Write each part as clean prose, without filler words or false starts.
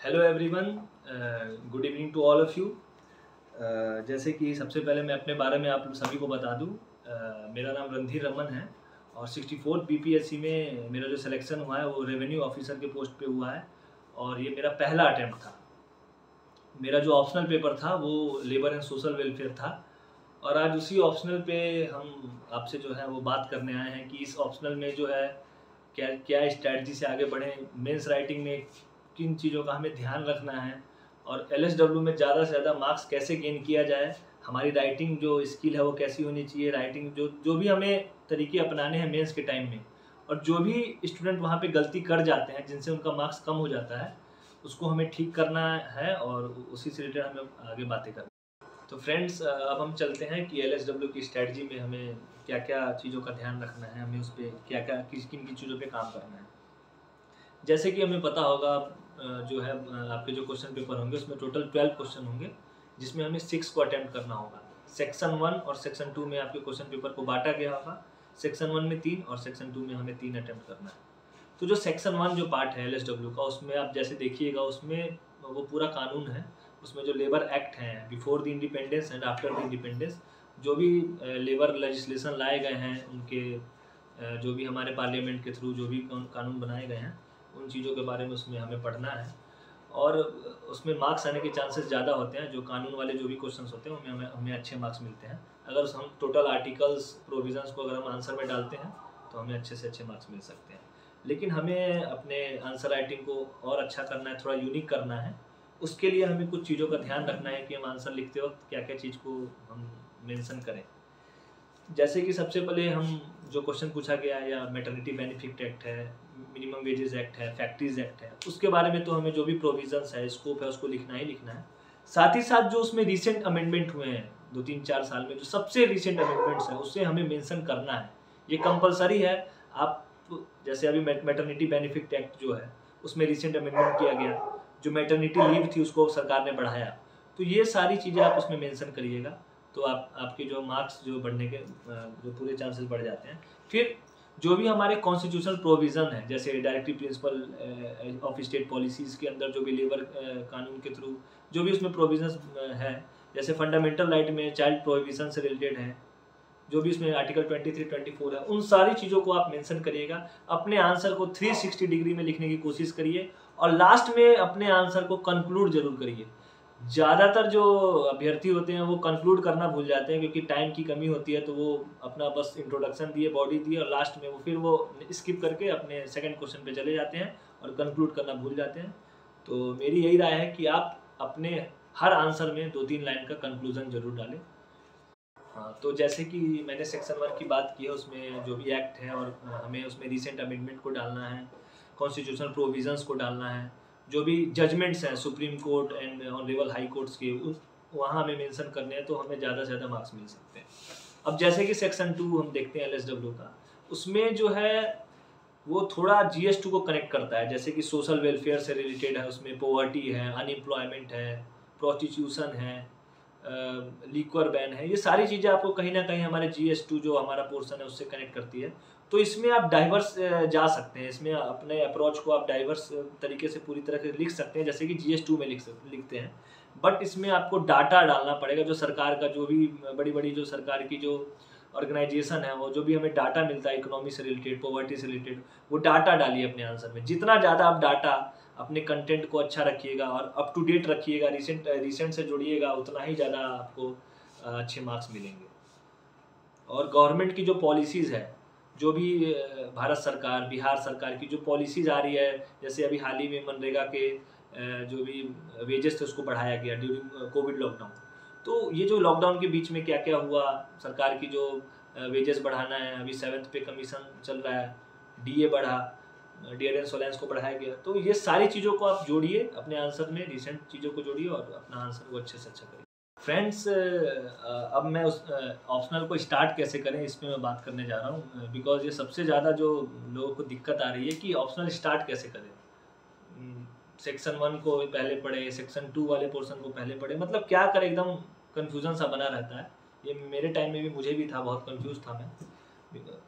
Hello everyone, good evening to all of you. जैसे कि सबसे पहले मैं अपने बारे में आप सभी को बता दूं, मेरा नाम रणधीर रमन है और 64 बीपीएससी में मेरा जो सिलेक्शन हुआ है वो रेवेन्यू ऑफिसर के पोस्ट पे हुआ है और ये मेरा पहला अटैम्प्ट था। मेरा जो ऑप्शनल पेपर था वो लेबर एंड सोशल वेलफेयर था और आज उसी ऑप्शनल पे हम आपसे जो है वो बात करने आए हैं कि इस ऑप्शनल में जो है क्या क्या स्ट्रैटेजी से आगे बढ़ें, मेंस राइटिंग में किन चीज़ों का हमें ध्यान रखना है और एलएसडब्ल्यू में ज़्यादा से ज़्यादा मार्क्स कैसे गेन किया जाए, हमारी राइटिंग जो स्किल है वो कैसी होनी चाहिए, राइटिंग जो जो भी हमें तरीके अपनाने हैं मेंस के टाइम में, और जो भी स्टूडेंट वहाँ पे गलती कर जाते हैं जिनसे उनका मार्क्स कम हो जाता है उसको हमें ठीक करना है और उसी से रिलेटेड हमें आगे बातें करनी। तो फ्रेंड्स, अब हम चलते हैं कि एलएसडब्ल्यू की स्ट्रैटेजी में हमें क्या क्या चीज़ों का ध्यान रखना है, हमें उस पर क्या क्या किन किन चीज़ों पे काम करना है। जैसे कि हमें पता होगा, जो है आपके जो क्वेश्चन पेपर होंगे उसमें टोटल 12 क्वेश्चन होंगे जिसमें हमें 6 को अटैम्प्ट करना होगा। सेक्शन 1 और सेक्शन 2 में आपके क्वेश्चन पेपर को बांटा गया होगा। सेक्शन 1 में 3 और सेक्शन 2 में हमें 3 अटैम्प्ट करना है। तो जो सेक्शन 1 जो पार्ट है एलएसडब्ल्यू का, उसमें आप जैसे देखिएगा उसमें वो पूरा कानून है। उसमें जो लेबर एक्ट हैं before the independence and after the independence, जो भी लेबर लेजिस्लेशन लाए गए हैं उनके, जो भी हमारे पार्लियामेंट के थ्रू जो भी कानून बनाए गए हैं उन चीज़ों के बारे में उसमें हमें पढ़ना है और उसमें मार्क्स आने के चांसेस ज़्यादा होते हैं। जो कानून वाले जो भी क्वेश्चंस होते हैं उनमें हमें हमें अच्छे मार्क्स मिलते हैं। अगर हम टोटल आर्टिकल्स प्रोविजंस को अगर हम आंसर में डालते हैं तो हमें अच्छे से अच्छे मार्क्स मिल सकते हैं। लेकिन हमें अपने आंसर राइटिंग को और अच्छा करना है, थोड़ा यूनिक करना है। उसके लिए हमें कुछ चीज़ों का ध्यान रखना है कि हम आंसर लिखते वक्त क्या क्या चीज़ को हम मेंशन करें। जैसे कि सबसे पहले हम जो क्वेश्चन पूछा गया है, या मैटरनिटी बेनिफिट एक्ट है, मिनिमम वेजेस एक्ट है, फैक्ट्रीज एक्ट है, उसके बारे में तो हमें जो भी प्रोविजंस है, स्कोप है, उसको लिखना ही लिखना है। साथ ही साथ जो उसमें रिसेंट अमेंडमेंट हुए हैं 2-3-4 साल में, जो सबसे रिसेंट अमेंडमेंट्स हैं उससे हमें मेंशन करना है। ये कंपलसरी है। आप जैसे अभी मैटरनिटी बेनिफिट एक्ट जो है उसमें रिसेंट अमेंडमेंट किया गया, जो मैटरनिटी लीव थी उसको सरकार ने बढ़ाया, तो ये सारी चीज़ें आप उसमें मेंशन करिएगा। तो आपके जो मार्क्स जो बढ़ने के जो पूरे चांसेस बढ़ जाते हैं। फिर जो भी हमारे कॉन्स्टिट्यूशनल प्रोविज़न है, जैसे directive principle of state policies के अंदर जो भी लेबर कानून के थ्रू जो भी उसमें प्रोविजंस है, जैसे फंडामेंटल राइट में चाइल्ड प्रोविज़न से रिलेटेड है, जो भी इसमें आर्टिकल 23-24 है, उन सारी चीज़ों को आप मेंशन करिएगा। अपने आंसर को 360 डिग्री में लिखने की कोशिश करिए और लास्ट में अपने आंसर को कंक्लूड जरूर करिए। ज़्यादातर जो अभ्यर्थी होते हैं वो कंक्लूड करना भूल जाते हैं क्योंकि टाइम की कमी होती है, तो वो अपना बस इंट्रोडक्शन दिए, बॉडी दिए और लास्ट में वो फिर वो स्किप करके अपने सेकंड क्वेश्चन पे चले जाते हैं और कंक्लूड करना भूल जाते हैं। तो मेरी यही राय है कि आप अपने हर आंसर में 2-3 लाइन का कंक्लूजन जरूर डालें। हाँ, तो जैसे कि मैंने सेक्शन 1 की बात की है, उसमें जो भी एक्ट है और हमें उसमें रिसेंट अमेंडमेंट को डालना है, कॉन्स्टिट्यूशनल प्रोविजंस को डालना है, जो भी जजमेंट्स हैं supreme court and honourable high courts के वहाँ हमें मेंशन करने हैं, तो हमें ज़्यादा से ज़्यादा मार्क्स मिल सकते हैं। अब जैसे कि सेक्शन 2 हम देखते हैं एलएसडब्ल्यू का, उसमें जो है वो थोड़ा जीएस2 को कनेक्ट करता है। जैसे कि सोशल वेलफेयर से रिलेटेड है, उसमें पॉवर्टी है, अनएम्प्लॉयमेंट है, प्रोस्टिट्यूशन है, लिक्वर बैन है, ये सारी चीज़ें आपको कहीं ना कहीं हमारे जीएस2 जो हमारा पोर्शन है उससे कनेक्ट करती है। तो इसमें आप डाइवर्स जा सकते हैं, इसमें अपने अप्रोच को आप डाइवर्स तरीके से पूरी तरह से लिख सकते हैं, जैसे कि जीएस2 में लिखते हैं। बट इसमें आपको डाटा डालना पड़ेगा, जो सरकार का जो भी बड़ी बड़ी जो सरकार की जो ऑर्गेनाइजेशन है, वो जो भी हमें डाटा मिलता है इकोनॉमी से रिलेटेड, पॉवर्टी से रिलेटेड, वो डाटा डालिए अपने आंसर में। जितना ज़्यादा आप डाटा अपने कंटेंट को अच्छा रखिएगा और अप टू डेट रखिएगा, रिसेंट से जुड़िएगा, उतना ही ज़्यादा आपको अच्छे मार्क्स मिलेंगे। और गवर्नमेंट की जो पॉलिसीज़ है, जो भी भारत सरकार, बिहार सरकार की जो पॉलिसीज़ आ रही है, जैसे अभी हाल ही में मनरेगा के जो भी वेजेस थे उसको बढ़ाया गया ड्यूरिंग कोविड लॉकडाउन। तो ये जो लॉकडाउन के बीच में क्या क्या हुआ, सरकार की जो वेजेस बढ़ाना है, अभी 7th पे कमीशन चल रहा है, डीए बढ़ा, डियरेंस वोलेंस को बढ़ाया गया, तो ये सारी चीज़ों को आप जोड़िए अपने आंसर में, रिसेंट चीज़ों को जोड़िए और अपना आंसर को अच्छे से अच्छा करिए। फ्रेंड्स, अब मैं उस ऑप्शनल को स्टार्ट कैसे करें इस पे मैं बात करने जा रहा हूँ, बिकॉज़ ये सबसे ज़्यादा जो लोगों को दिक्कत आ रही है कि ऑप्शनल स्टार्ट कैसे करें। सेक्शन 1 को पहले पढ़े, सेक्शन 2 वाले पोर्शन को पहले पढ़े, मतलब क्या करें, एकदम कन्फ्यूज़न सा बना रहता है। ये मेरे टाइम में भी मुझे भी था, बहुत कन्फ्यूज़ था मैं,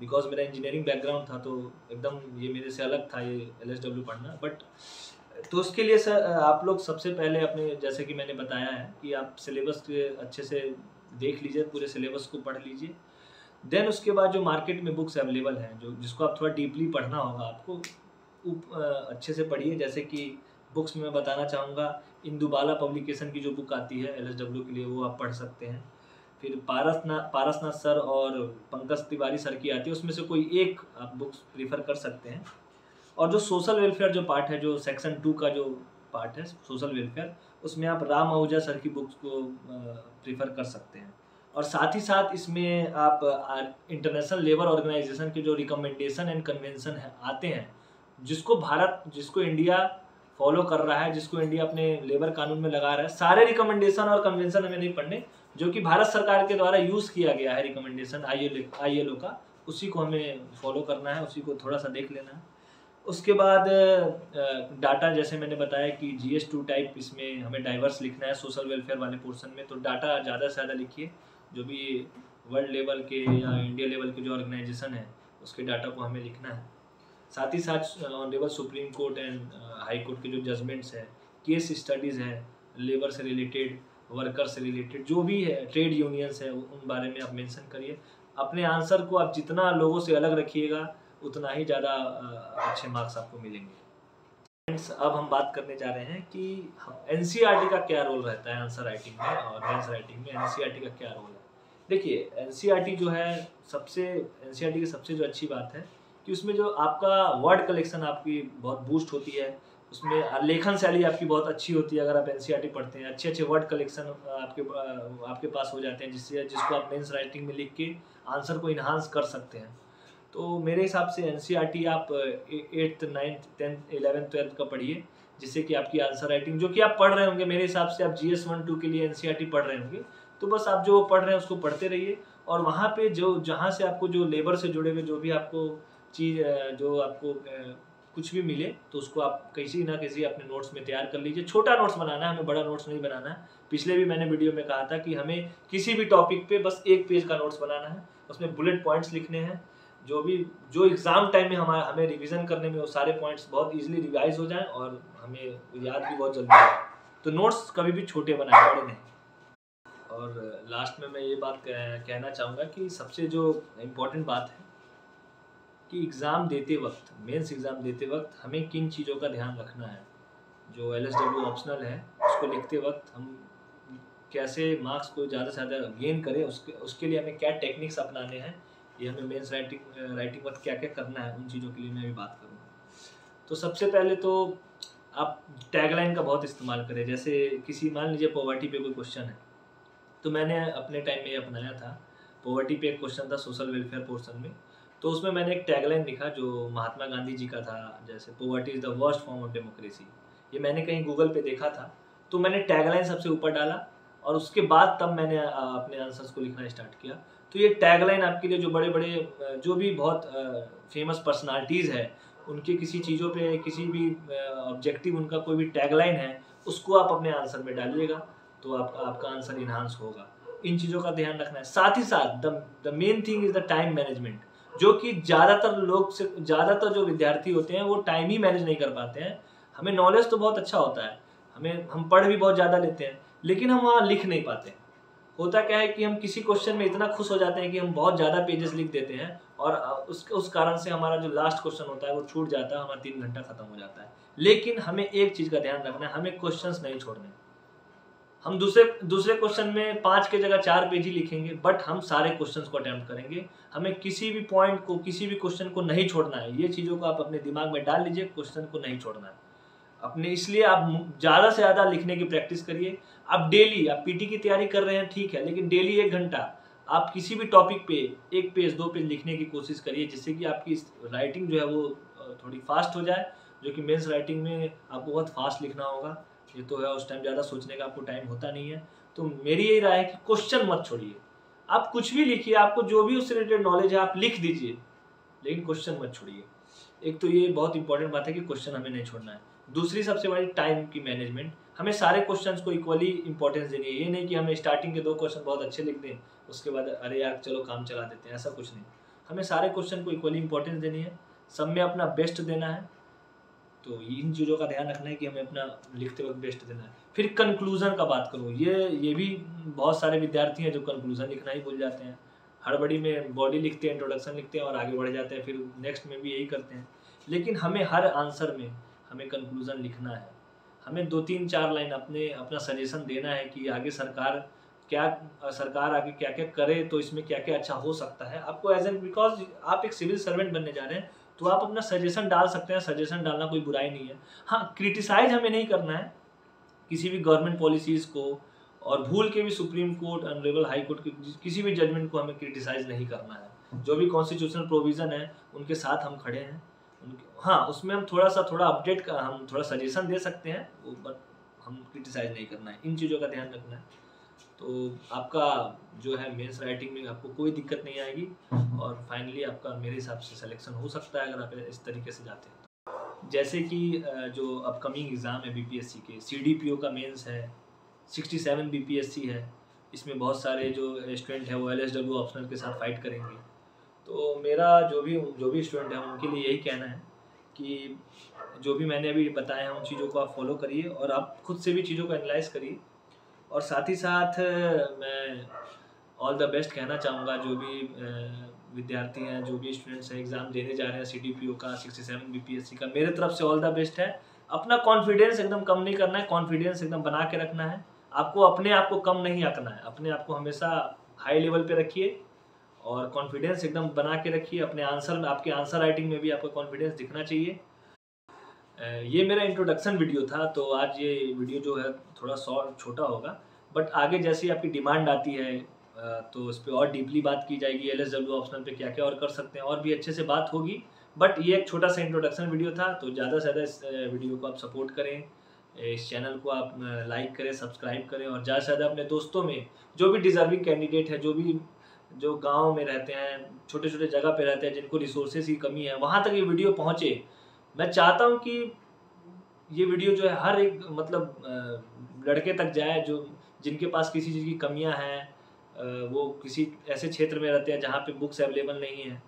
बिकॉज़ मेरा इंजीनियरिंग बैकग्राउंड था, तो एकदम ये मेरे से अलग था ये एलएसडब्ल्यू पढ़ना। बट तो उसके लिए सर आप लोग सबसे पहले अपने, जैसे कि मैंने बताया है कि आप सिलेबस के अच्छे से देख लीजिए, पूरे सिलेबस को पढ़ लीजिए। देन उसके बाद जो मार्केट में बुक्स अवेलेबल हैं, जो जिसको आप थोड़ा डीपली पढ़ना होगा आपको, अच्छे से पढ़िए। जैसे कि बुक्स में मैं बताना चाहूँगा, इंदुबाला पब्लिकेशन की जो बुक आती है LSW के लिए, वो आप पढ़ सकते हैं। फिर पारसनाथ सर और पंकज तिवारी सर की आती है, उसमें से कोई एक आप बुक्स प्रीफर कर सकते हैं। और जो सोशल वेलफेयर जो पार्ट है, जो सेक्शन 2 का जो पार्ट है सोशल वेलफेयर, उसमें आप राम आहूजा सर की बुक्स को प्रीफर कर सकते हैं। और साथ ही साथ इसमें आप इंटरनेशनल लेबर ऑर्गेनाइजेशन के जो रिकमेंडेशन एंड कन्वेंशन है आते हैं, जिसको इंडिया फॉलो कर रहा है, जिसको इंडिया अपने लेबर कानून में लगा रहा है, सारे रिकमेंडेशन और कन्वेंशन हमें नहीं पढ़ने, जो कि भारत सरकार के द्वारा यूज़ किया गया है रिकमेंडेशन ILO का, उसी को हमें फॉलो करना है, उसी को थोड़ा सा देख लेना है। उसके बाद डाटा, जैसे मैंने बताया कि GS2 टाइप इसमें हमें डाइवर्स लिखना है सोशल वेलफेयर वाले पोर्शन में, तो डाटा ज़्यादा से ज़्यादा लिखिए। जो भी वर्ल्ड लेवल के या इंडिया लेवल के जो ऑर्गेनाइजेशन है, उसके डाटा को हमें लिखना है। साथ ही साथ honourable supreme court and high court के जो जजमेंट्स हैं, केस स्टडीज़ हैं, लेबर से रिलेटेड, वर्कर से रिलेटेड, जो भी है, ट्रेड यूनियंस है, उन बारे में आप मेंशन करिए। अपने आंसर को आप जितना लोगों से अलग रखिएगा, उतना ही ज़्यादा अच्छे मार्क्स आपको मिलेंगे। फ्रेंड्स, अब हम बात करने जा रहे हैं कि NCERT का क्या रोल रहता है आंसर राइटिंग में और मेंस राइटिंग में। NCERT का क्या रोल है? देखिए, NCERT जो है, NCERT की सबसे जो अच्छी बात है कि उसमें जो आपका वर्ड कलेक्शन आपकी बहुत बूस्ट होती है, उसमें लेखन शैली आपकी बहुत अच्छी होती है। अगर आप NCERT पढ़ते हैं, अच्छे अच्छे वर्ड कलेक्शन आपके पास हो जाते हैं, जिसको आप मेंस राइटिंग में लिख के आंसर को इन्हांस कर सकते हैं। तो मेरे हिसाब से NCERT आप 8th 9th 10th 11th 12th का पढ़िए, जिससे कि आपकी आंसर राइटिंग, जो कि आप पढ़ रहे होंगे, मेरे हिसाब से आप GS 1-2 के लिए NCERT पढ़ रहे होंगे, तो बस आप जो पढ़ रहे हैं उसको पढ़ते रहिए। और वहाँ पे जहाँ से आपको जो लेबर से जुड़े हुए जो भी आपको चीज़, जो आपको कुछ भी मिले, तो उसको आप किसी ना किसी अपने नोट्स में तैयार कर लीजिए। छोटा नोट्स बनाना है, हमें बड़ा नोट्स नहीं बनाना है। पिछले भी मैंने वीडियो में कहा था कि हमें किसी भी टॉपिक पे बस 1 पेज का नोट्स बनाना है, उसमें बुलेट पॉइंट्स लिखने हैं, जो एग्ज़ाम टाइम में हमें रिवीजन करने में वो सारे पॉइंट्स बहुत इजीली रिवाइज हो जाएं और हमें याद भी बहुत जल्दी आए। तो नोट्स कभी भी छोटे बनाएं, बड़े नहीं। और लास्ट में मैं ये बात कहना चाहूँगा कि सबसे जो इम्पोर्टेंट बात है कि एग्ज़ाम देते वक्त, मेंस एग्ज़ाम देते वक्त हमें किन चीज़ों का ध्यान रखना है। जो LSW ऑप्शनल है, उसको लिखते वक्त हम कैसे मार्क्स को ज़्यादा से ज़्यादा गेन करें, उसके लिए हमें क्या टेक्निक्स अपनाने हैं, ये हमें मेंस राइटिंग वक्त क्या क्या करना है, उन चीज़ों के लिए मैं भी बात करूँगा। तो सबसे पहले तो आप टैगलाइन का बहुत इस्तेमाल करें। जैसे मान लीजिए पॉवर्टी पे कोई क्वेश्चन है, तो मैंने अपने टाइम में ये अपनाया था। पॉवर्टी पे एक क्वेश्चन था सोशल वेलफेयर पोर्शन में, तो उसमें मैंने एक टैगलाइन लिखा जो महात्मा गांधी जी का था, जैसे poverty is the worst form of democracy. ये मैंने कहीं गूगल पे देखा था, तो मैंने टैगलाइन सबसे ऊपर डाला और उसके बाद तब मैंने अपने आंसर्स को लिखना स्टार्ट किया। तो ये टैगलाइन आपके लिए, जो बड़े बड़े जो भी बहुत फेमस पर्सनालिटीज़ है, उनके किसी चीज़ों पे, किसी भी ऑब्जेक्टिव, उनका कोई भी टैगलाइन है, उसको आप अपने आंसर में डालिएगा, तो आपका आंसर इन्हांस होगा। इन चीज़ों का ध्यान रखना है। साथ ही साथ the main thing is the time management, जो कि ज़्यादातर जो विद्यार्थी होते हैं वो टाइम ही मैनेज नहीं कर पाते हैं। हमें नॉलेज तो बहुत अच्छा होता है, हम पढ़ भी बहुत ज़्यादा लेते हैं, लेकिन हम वहाँ लिख नहीं पाते। होता क्या है कि हम किसी क्वेश्चन में इतना खुश हो जाते हैं कि हम बहुत ज़्यादा पेजेस लिख देते हैं, और उस कारण से हमारा जो लास्ट क्वेश्चन होता है वो छूट जाता है, हमारा 3 घंटा खत्म हो जाता है। लेकिन हमें एक चीज़ का ध्यान रखना है, हमें क्वेश्चंस नहीं छोड़ने। हम दूसरे क्वेश्चन में 5 के जगह 4 पेज ही लिखेंगे, बट हम सारे क्वेश्चंस को अटेम्प्ट करेंगे। हमें किसी भी पॉइंट को, किसी भी क्वेश्चन को नहीं छोड़ना है। ये चीज़ों को आप अपने दिमाग में डाल लीजिए, क्वेश्चन को नहीं छोड़ना है अपने। इसलिए आप ज़्यादा से ज़्यादा लिखने की प्रैक्टिस करिए। आप डेली, आप PT की तैयारी कर रहे हैं, ठीक है, लेकिन डेली 1 घंटा आप किसी भी टॉपिक पे 1 पेज 2 पेज लिखने की कोशिश करिए, जिससे कि आपकी राइटिंग जो है वो थोड़ी फास्ट हो जाए, जो कि मेंस राइटिंग में आपको बहुत फास्ट लिखना होगा। ये तो है, उस टाइम ज़्यादा सोचने का आपको टाइम होता नहीं है। तो मेरी यही राय है कि क्वेश्चन मत छोड़िए, आप कुछ भी लिखिए, आपको जो भी उससे रिलेटेड नॉलेज है आप लिख दीजिए, लेकिन क्वेश्चन मत छोड़िए। एक तो ये बहुत इंपॉर्टेंट बात है कि क्वेश्चन हमें नहीं छोड़ना है। दूसरी सबसे बड़ी टाइम की मैनेजमेंट, हमें सारे क्वेश्चंस को इक्वली इंपॉर्टेंस देनी है। ये नहीं कि हमें स्टार्टिंग के 2 क्वेश्चन बहुत अच्छे लिख दें, उसके बाद अरे यार चलो काम चला देते हैं, ऐसा कुछ नहीं। हमें सारे क्वेश्चन को इक्वली इंपॉर्टेंस देनी है, सब में अपना बेस्ट देना है। तो इन चीज़ों का ध्यान रखना है कि हमें अपना लिखते वक्त बेस्ट देना है। फिर कंक्लूज़न का बात करूँ, ये भी बहुत सारे विद्यार्थी हैं जो कंक्लूज़न लिखना ही भूल जाते हैं। हड़बड़ी में बॉडी लिखते हैं, इंट्रोडक्शन लिखते हैं और आगे बढ़ जाते हैं, फिर नेक्स्ट में भी यही करते हैं। लेकिन हमें हर आंसर में हमें कंक्लूज़न लिखना है। हमें 2-3-4 लाइन अपना सजेशन देना है कि आगे सरकार आगे क्या क्या करे, तो इसमें क्या क्या अच्छा हो सकता है। आपको एज एन बिकॉज आप एक सिविल सर्वेंट बनने जा रहे हैं, तो आप अपना सजेशन डाल सकते हैं। सजेशन डालना कोई बुराई नहीं है। हाँ, क्रिटिसाइज हमें नहीं करना है किसी भी गवर्नमेंट पॉलिसीज़ को, और भूल के भी supreme court, honourable high court के किसी भी जजमेंट को हमें क्रिटिसाइज नहीं करना है। जो भी कॉन्स्टिट्यूशनल प्रोविज़न है उनके साथ हम खड़े हैं। हाँ, उसमें हम थोड़ा अपडेट का हम थोड़ा सजेशन दे सकते हैं, बट हम क्रिटिसाइज नहीं करना है। इन चीज़ों का ध्यान रखना है, तो आपका जो है मेंस राइटिंग में आपको कोई दिक्कत नहीं आएगी, और फाइनली आपका मेरे हिसाब से सिलेक्शन हो सकता है अगर आप इस तरीके से जाते हैं। जैसे कि जो अपकमिंग एग्ज़ाम है बीपीएससी के, सीडीपीओ का मेंस है, 67 बीपीएससी है। इसमें बहुत सारे जो स्टूडेंट हैं वो एलएसडब्ल्यू ऑप्शनल के साथ फाइट करेंगे। तो मेरा जो भी स्टूडेंट है उनके लिए यही कहना है कि जो भी मैंने अभी बताया है उन चीज़ों को आप फॉलो करिए, और आप खुद से भी चीज़ों को एनालाइज करिए। और साथ ही साथ मैं ऑल द बेस्ट कहना चाहूँगा जो भी विद्यार्थी हैं, जो भी स्टूडेंट्स हैं एग्ज़ाम देने जा रहे हैं सीडीपीओ का, 67 बीपीएससी का, मेरे तरफ से ऑल द बेस्ट है। अपना कॉन्फिडेंस एकदम कम नहीं करना है, कॉन्फिडेंस एकदम बना के रखना है। आपको अपने आप को कम नहीं आंकना है, अपने आप को हमेशा हाई लेवल पे रखिए और कॉन्फिडेंस एकदम बना के रखिए। अपने आंसर में, आपके आंसर राइटिंग में भी आपको कॉन्फिडेंस दिखना चाहिए। ये मेरा इंट्रोडक्शन वीडियो था, तो आज ये वीडियो जो है थोड़ा छोटा होगा, बट आगे जैसी आपकी डिमांड आती है तो इस पर और डीपली बात की जाएगी। एलएसडब्ल्यू ऑप्शनल पे क्या क्या और कर सकते हैं, और भी अच्छे से बात होगी। बट ये एक छोटा सा इंट्रोडक्शन वीडियो था, तो ज़्यादा से ज़्यादा इस वीडियो को आप सपोर्ट करें, इस चैनल को आप लाइक करें, सब्सक्राइब करें, और ज़्यादा से ज़्यादा अपने दोस्तों में जो भी डिज़र्विंग कैंडिडेट है, जो गाँव में रहते हैं, छोटे छोटे जगह पे रहते हैं, जिनको रिसोर्सेज की कमी है, वहाँ तक ये वीडियो पहुँचे। मैं चाहता हूँ कि ये वीडियो जो है हर एक मतलब लड़के तक जाए जो जिनके पास किसी चीज़ की कमियां हैं, वो किसी ऐसे क्षेत्र में रहते हैं जहाँ पे बुक्स अवेलेबल नहीं है,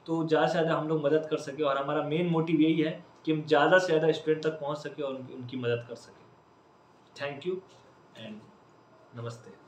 तो ज़्यादा से ज़्यादा हम लोग मदद कर सके। और हमारा मेन मोटिव यही है कि हम ज़्यादा से ज़्यादा स्टूडेंट तक पहुँच सके और उनकी मदद कर सके। थैंक यू एंड नमस्ते।